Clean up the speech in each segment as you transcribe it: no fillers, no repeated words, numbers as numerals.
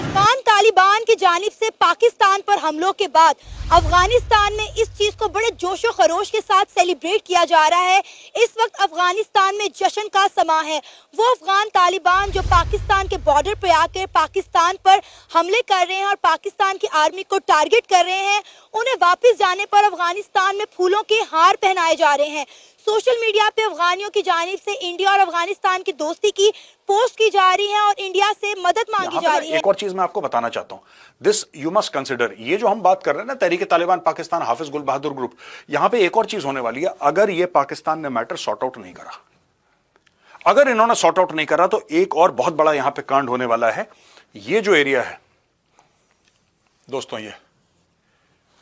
अफगान तालिबान की जानिब से पाकिस्तान पर हमलों के बाद अफगानिस्तान में इस चीज़ को बड़े जोशो खरोश के साथ सेलिब्रेट किया जा रहा है. इस वक्त अफगानिस्तान में जश्न का समा है. वो अफगान तालिबान जो पाकिस्तान के बॉर्डर पर आकर पाकिस्तान पर हमले कर रहे हैं और पाकिस्तान की आर्मी को टारगेट कर रहे हैं, उन्हें वापस जाने पर अफगानिस्तान में फूलों के हार पहनाए जा रहे हैं. सोशल मीडिया पे अफगानियों की जानिब से इंडिया और अफगानिस्तान की दोस्ती की पोस्ट की जा रही है और इंडिया से मदद मांगी जा रही है. एक और चीज मैं आपको बताना चाहता हूं, दिस यू मस्ट कंसिडर. ये जो हम बात कर रहे हैं ना, तहरीक तालिबान पाकिस्तान, हाफिज गुल बहादुर ग्रुप, यहां पे एक और चीज होने वाली है. अगर ये पाकिस्तान ने मैटर सॉर्ट आउट नहीं करा, अगर इन्होंने सॉर्ट आउट नहीं करा, तो एक और बहुत बड़ा यहां पे कांड होने वाला है. ये जो एरिया है दोस्तों, ये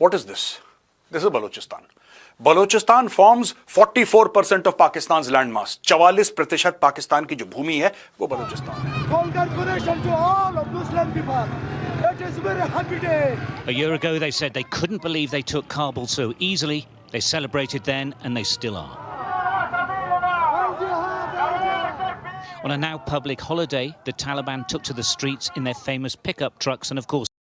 what is this? This is Balochistan. Balochistan forms 44% of Pakistan land mass. 44% Pakistan की जो भूमि है वो बलोचिस्तान है. A year ago they said they couldn't believe they took Kabul so easily. They celebrated then and they still are. On a now public holiday, the Taliban took to the streets in their famous pickup trucks and of course.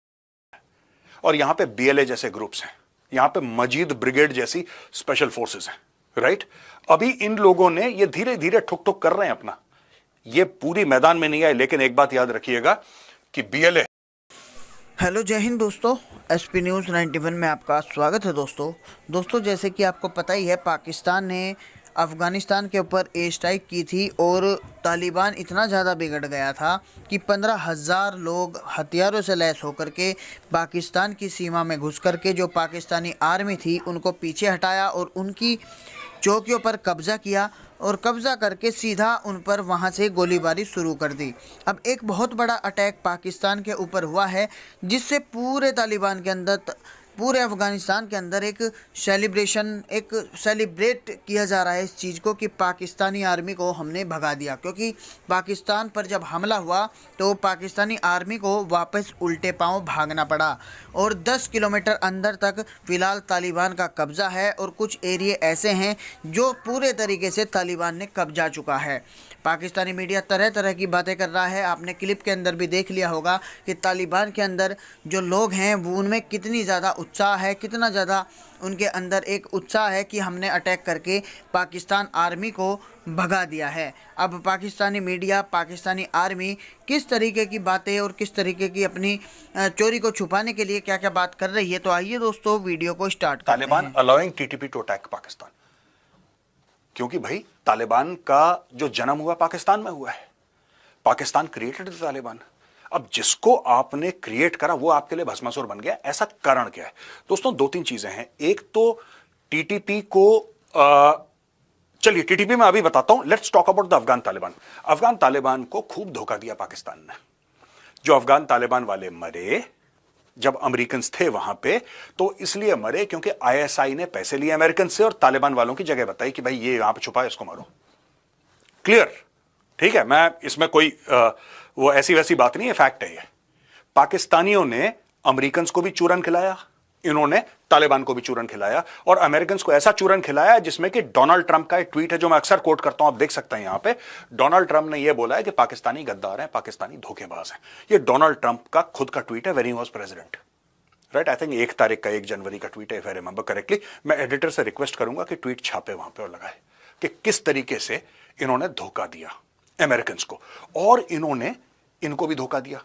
और यहां पे BLA जैसे groups हैं, यहां पे मजीद brigade जैसी special forces हैं, right? अभी इन लोगों ने ये धीरे धीरे ठुक ठुक कर रहे हैं अपना. ये पूरी मैदान में नहीं आए, लेकिन एक बात याद रखिएगा कि BLA. हेलो, जय हिंद दोस्तों. SP न्यूज़ 91 में आपका स्वागत है दोस्तों. जैसे कि आपको पता ही है, पाकिस्तान ने अफ़गानिस्तान के ऊपर एयर स्ट्राइक की थी और तालिबान इतना ज़्यादा बिगड़ गया था कि 15,000 लोग हथियारों से लैस होकर के पाकिस्तान की सीमा में घुस कर के जो पाकिस्तानी आर्मी थी उनको पीछे हटाया और उनकी चौकियों पर कब्ज़ा किया और कब्ज़ा करके सीधा उन पर वहाँ से गोलीबारी शुरू कर दी. अब एक बहुत बड़ा अटैक पाकिस्तान के ऊपर हुआ है, जिससे पूरे तालिबान के अंदर, पूरे अफ़गानिस्तान के अंदर एक सेलिब्रेट किया जा रहा है इस चीज़ को कि पाकिस्तानी आर्मी को हमने भगा दिया. क्योंकि पाकिस्तान पर जब हमला हुआ तो पाकिस्तानी आर्मी को वापस उल्टे पांव भागना पड़ा और 10 किलोमीटर अंदर तक फ़िलहाल तालिबान का कब्ज़ा है और कुछ एरिए ऐसे हैं जो पूरे तरीके से तालिबान ने कब्जा चुका है. पाकिस्तानी मीडिया तरह तरह की बातें कर रहा है. आपने क्लिप के अंदर भी देख लिया होगा कि तालिबान के अंदर जो लोग हैं वो उनमें कितनी ज़्यादा उत्साह है, कितना ज़्यादा उनके अंदर एक उत्साह है कि हमने अटैक करके पाकिस्तान आर्मी को भगा दिया है. अब पाकिस्तानी मीडिया, पाकिस्तानी आर्मी किस तरीके की बातें और किस तरीके की अपनी चोरी को छुपाने के लिए क्या क्या बात कर रही है, तो आइए दोस्तों वीडियो को स्टार्ट करते हैं. Taliban allowing TTP to attack Pakistan, क्योंकि भाई तालिबान का जो जन्म हुआ पाकिस्तान में हुआ है. Pakistan created the Taliban. अब जिसको आपने क्रिएट करा वो आपके लिए भस्मासुर बन गया. ऐसा कारण क्या है दोस्तों? 2-3 चीजें हैं. एक तो TTP को चलिए TTP में अभी बताता हूं. Let's talk about the Afghan Taliban. Afghan Taliban को खूब धोखा दिया पाकिस्तान ने. जो अफगान तालिबान वाले मरे जब अमेरिकन थे वहां पे, तो इसलिए मरे क्योंकि ISI ने पैसे लिए अमेरिकन से और तालिबान वालों की जगह बताई कि भाई ये यहां पे छुपा है, इसको मारो. क्लियर? ठीक है, मैं इसमें कोई वो ऐसी वैसी बात नहीं है, फैक्ट है ये. पाकिस्तानियों ने अमेरिकन को भी चूरन खिलाया, इन्होंने तालिबान को भी चूरन खिलाया और अमेरिकन को ऐसा चूरन खिलाया जिसमें कि डोनाल्ड ट्रंप का एक ट्वीट है जो मैं अक्सर कोट करता हूं, आप देख सकते हैं यहां पे. डोनाल्ड ट्रंप ने यह बोला है कि पाकिस्तानी गद्दार हैं, पाकिस्तानी धोखेबाज हैं. यह डोनाल्ड ट्रंप का खुद का ट्वीट है, when he was president, right? I think 1 तारीख का 1 जनवरी का ट्वीट है, इफ आई रिमेंबर करेक्टली. मैं एडिटर से रिक्वेस्ट करूंगा कि ट्वीट छापे वहां पर और लगाए कि किस तरीके से इन्होंने धोखा दिया अमेरिकन को और इन्होंने इनको भी धोखा दिया.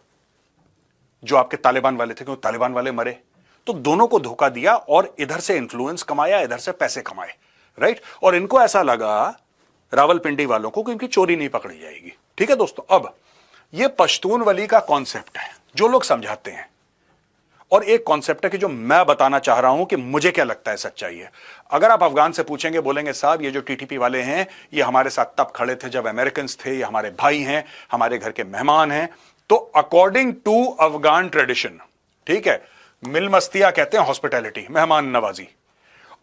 जो आपके तालिबान वाले थे, क्योंकि तालिबान वाले मरे, तो दोनों को धोखा दिया और इधर से इन्फ्लुएंस कमाया, इधर से पैसे कमाए, राइट? और इनको ऐसा लगा रावलपिंडी वालों को कि इनकी चोरी नहीं पकड़ी जाएगी. ठीक है दोस्तों, अब ये पश्तून वली का कॉन्सेप्ट है जो लोग समझाते हैं और एक कॉन्सेप्ट है कि जो मैं बताना चाह रहा हूं कि मुझे क्या लगता है सच्चाई है. अगर आप अफगान से पूछेंगे, बोलेंगे साहब ये जो TTP वाले हैं ये हमारे साथ तब खड़े थे जब अमेरिकन थे, ये हमारे भाई हैं, हमारे घर के मेहमान हैं. तो अकॉर्डिंग टू अफगान ट्रेडिशन, ठीक है, मिल मस्तिया कहते हैं हॉस्पिटैलिटी, मेहमान नवाजी,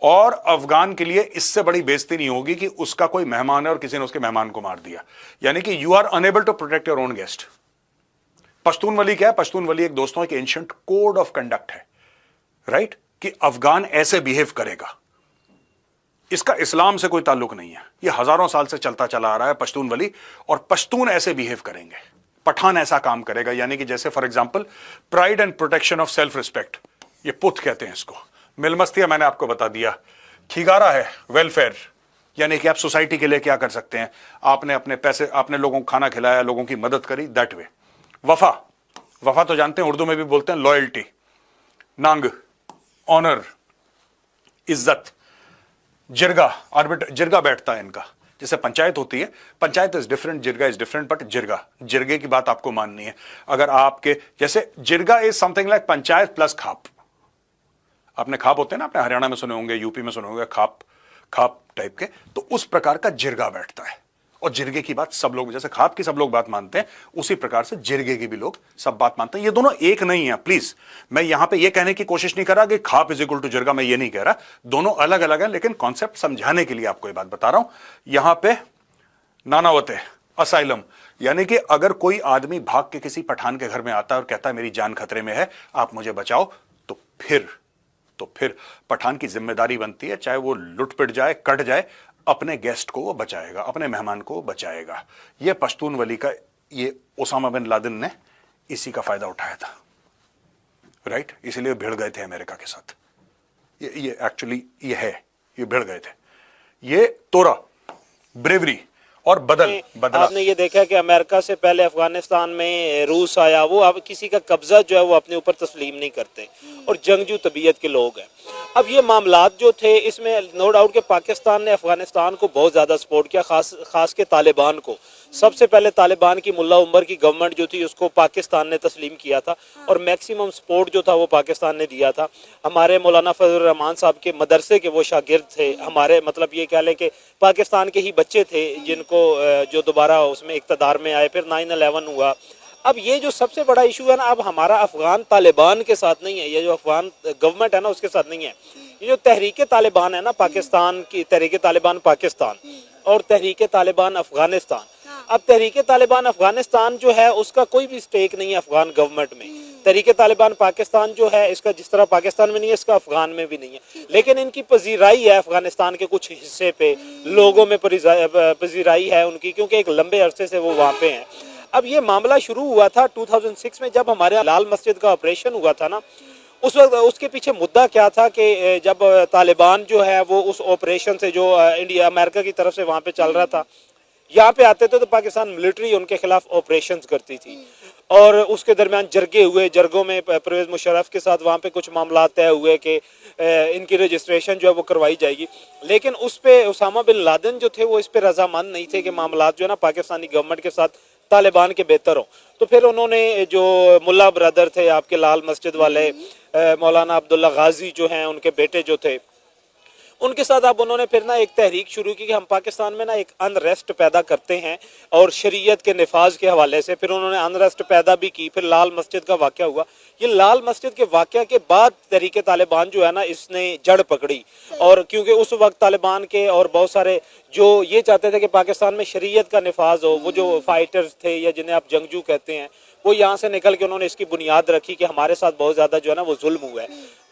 और अफगान के लिए इससे बड़ी बेइज्जती नहीं होगी कि उसका कोई मेहमान है और किसी ने उसके मेहमान को मार दिया। यानी कि you are enable to protect your own guest. Pashtunwali क्या है? पश्तूनवली एक दोस्तों एक एंशिएंट कोड ऑफ कंडक्ट है, राइट? कि अफगान ऐसे बिहेव करेगा। इसका इस्लाम से कोई ताल्लुक नहीं है, यह हजारों साल से चलता चला आ रहा है पश्तूनवली, और पश्तून ऐसे बिहेव करेंगे, पठान ऐसा काम करेगा। यानी कि जैसे for example pride and protection of self respect, ये पुथ कहते हैं इसको। मिलमस्तिया मैंने आपको बता दिया। खिगारा है वेलफेयर, यानी कि आप सोसाइटी के लिए क्या कर सकते हैं, आपने अपने पैसे, आपने लोगों को खाना खिलाया, लोगों की मदद करी, दैट वे। वफा, वफा तो जानते हैं उर्दू में भी बोलते हैं लॉयल्टी। नांग, ऑनर, इज्जत। जिरगा, आर्बिट, जिरगा बैठता है इनका। जैसे पंचायत होती है, panchayat is different, jirga is different, but jirga, जिरगे की बात आपको माननी है। अगर आपके जैसे jirga is something like panchayat plus khap. आपने खाप होते हैं ना, आपने हरियाणा में सुने होंगे, यूपी में सुने होंगे, खाप खाप टाइप के, तो उस प्रकार का जिरगा बैठता है। और जिरगे की बात सब लोग, जैसे खाप की सब लोग बात मानते हैं, उसी प्रकार से जिरगे की भी लोग सब बात मानते हैं। ये दोनों एक नहीं है, प्लीज। मैं यहां पे ये कहने की कोशिश नहीं कर रहा कि खाप इज इक्वल टू जिरगा, मैं ये नहीं कह रहा। दोनों अलग अलग है, लेकिन कॉन्सेप्ट समझाने के लिए आपको ये बात बता रहा हूं। यहां पे नानावते, असाइलम, यानी कि अगर कोई आदमी भाग के किसी पठान के घर में आता है और कहता है मेरी जान खतरे में है, आप मुझे बचाओ, तो फिर पठान की जिम्मेदारी बनती है, चाहे वो लुट पिट जाए, कट जाए, अपने गेस्ट को वो बचाएगा, अपने मेहमान को वो बचाएगा। ये पश्तूनवली का, ये ओसामा बिन लादेन ने इसी का फायदा उठाया था, राइट? इसीलिए भिड़ गए थे अमेरिका के साथ। ये एक्चुअली ये भिड़ गए थे। ये तोरा, ब्रेवरी और बदला। आपने ये देखा कि अमेरिका से पहले अफगानिस्तान में रूस आया, वो अब किसी का कब्जा जो है वो अपने ऊपर तस्लीम नहीं करते, और जंगजू तबीयत के लोग हैं। अब ये मामलात जो थे, इसमें नो डाउट कि पाकिस्तान ने अफगानिस्तान को बहुत ज़्यादा सपोर्ट किया, खास के तालिबान को। सबसे पहले तालिबान की मुल्ला उमर की गवर्नमेंट जो थी, उसको पाकिस्तान ने तस्लीम किया था, और मैक्सिमम सपोर्ट जो था वो पाकिस्तान ने दिया था। हमारे मौलाना फजल रहमान साहब के मदरसे के वो शागिर्द थे, हमारे मतलब ये कह लें कि पाकिस्तान के ही बच्चे थे, जिनको जो दोबारा उसमें इक़्तिदार में आए, फिर 9/11 हुआ। अब ये जो सबसे बड़ा इशू है ना, अब हमारा अफगान तालिबान के साथ नहीं है, ये जो अफगान गवर्नमेंट है ना उसके साथ नहीं है। ये जो तहरीक तालिबान है ना, पाकिस्तान की तहरीक तालिबान पाकिस्तान और तहरीक तालिबान अफगानिस्तान, अब तहरीक तालिबान अफगानिस्तान जो है उसका कोई भी स्टेक नहीं है अफगान गवर्नमेंट में। तहरीक तालिबान पाकिस्तान जो है, इसका जिस तरह पाकिस्तान में नहीं है, इसका अफगान में भी नहीं है। लेकिन इनकी पजीराई है अफगानिस्तान के कुछ हिस्से पे, लोगों में पजीराई है उनकी, क्योंकि एक लंबे अरसे से वो वहाँ पे हैं। अब ये मामला शुरू हुआ था 2006 में, जब हमारे लाल मस्जिद का ऑपरेशन हुआ था ना, उस वक्त उसके पीछे मुद्दा क्या था कि जब तालिबान जो है वो उस ऑपरेशन से जो इंडिया अमेरिका की तरफ से वहाँ पे चल रहा था, यहाँ पे आते थे तो पाकिस्तान मिलिट्री उनके खिलाफ ऑपरेशंस करती थी, और उसके दरमियान जरगे हुए, जरगों में परवेज मुशर्रफ के साथ वहाँ पे कुछ मामला तय हुए कि इनकी रजिस्ट्रेशन जो है वो करवाई जाएगी। लेकिन उस पर उसामा बिन लादेन जो थे वो इस पर रजामंद नहीं थे कि मामला जो है ना पाकिस्तानी गवर्नमेंट के साथ तालिबान के बेहतर हो। तो फिर उन्होंने जो मुल्ला ब्रदर थे आपके लाल मस्जिद वाले, मौलाना अब्दुल्ला गाजी जो हैं, उनके बेटे जो थे, उनके साथ अब उन्होंने फिर ना एक तहरीक शुरू की कि हम पाकिस्तान में ना एक अनरेस्ट पैदा करते हैं, और शरीयत के नफाज के हवाले से फिर उन्होंने अनरेस्ट पैदा भी की। फिर लाल मस्जिद का वाक़या हुआ। ये लाल मस्जिद के वाक़या के बाद तहरीक तालिबान जो है ना, इसने जड़ पकड़ी, और क्योंकि उस वक्त तालिबान के और बहुत सारे जो ये चाहते थे कि पाकिस्तान में शरीयत का नफाज हो, वो जो फाइटर्स थे या जिन्हें आप जंगजू कहते हैं, वो यहाँ से निकल के उन्होंने इसकी बुनियाद रखी कि हमारे साथ बहुत ज़्यादा जो है ना वो जुल्म हुआ है।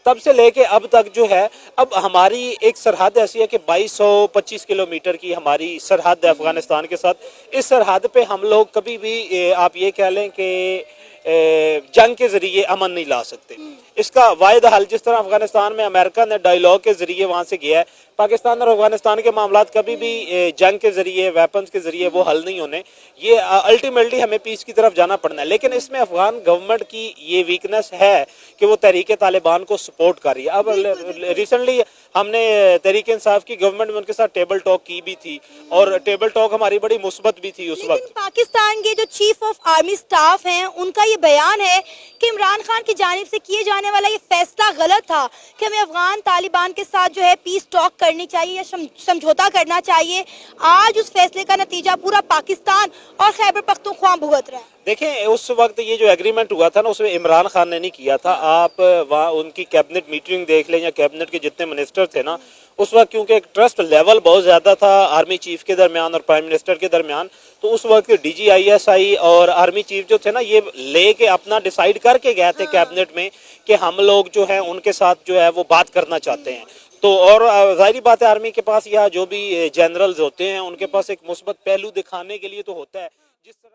तब से लेके अब तक जो है, अब हमारी एक सरहद ऐसी है कि 2225 किलोमीटर की हमारी सरहद है अफगानिस्तान के साथ। इस सरहद पे हम लोग कभी भी आप ये कह लें कि जंग के जरिए अमन नहीं ला सकते। इसका वाहिद हल, जिस तरह अफगानिस्तान में अमेरिका ने डायलॉग के जरिए वहाँ से गया है, पाकिस्तान और अफगानिस्तान के मामलात कभी भी जंग के जरिए, वेपन्स के जरिए वो हल नहीं होने। ये अल्टीमेटली हमें पीस की तरफ जाना पड़ना है। लेकिन इसमें अफगान गवर्नमेंट की ये वीकनेस है कि वो तहरीक तालिबान को सपोर्ट कर रही है। अब रिसेंटली हमने तहरीक इंसाफ की गवर्नमेंट में उनके साथ टेबल टॉक की भी थी, और टेबल टॉक हमारी बड़ी मुस्बत भी थी उस वक्त। पाकिस्तान के जो चीफ ऑफ आर्मी स्टाफ हैं, उनका ये ये बयान है कि इमरान खान की जानिब से किए जाने वाला ये फैसला गलत था कि हमें अफगान तालिबान के साथ जो है पीस टॉक करनी चाहिए या समझौता करना चाहिए। आज उस फैसले का नतीजा पूरा पाकिस्तान और खैबर पख्तूनख्वा भुगत रहा है। देखें, उस वक्त ये जो एग्रीमेंट हुआ था ना, उसमें इमरान खान ने नहीं किया था। आप वहाँ उनकी कैबिनेट मीटिंग देख लें या कैबिनेट के जितने मिनिस्टर थे ना, उस वक्त क्योंकि एक ट्रस्ट लेवल बहुत ज़्यादा था आर्मी चीफ के दरमियान और प्राइम मिनिस्टर के दरमियान, तो उस वक्त DGISI और आर्मी चीफ जो थे ना, ये लेके अपना डिसाइड करके गए थे कैबिनेट में कि हम लोग जो है उनके साथ जो है वो बात करना चाहते हैं। तो और जाहिर बात है आर्मी के पास या जो भी जनरल्स होते हैं उनके पास एक मुस्बत पहलू दिखाने के लिए तो होता है। जिस तरह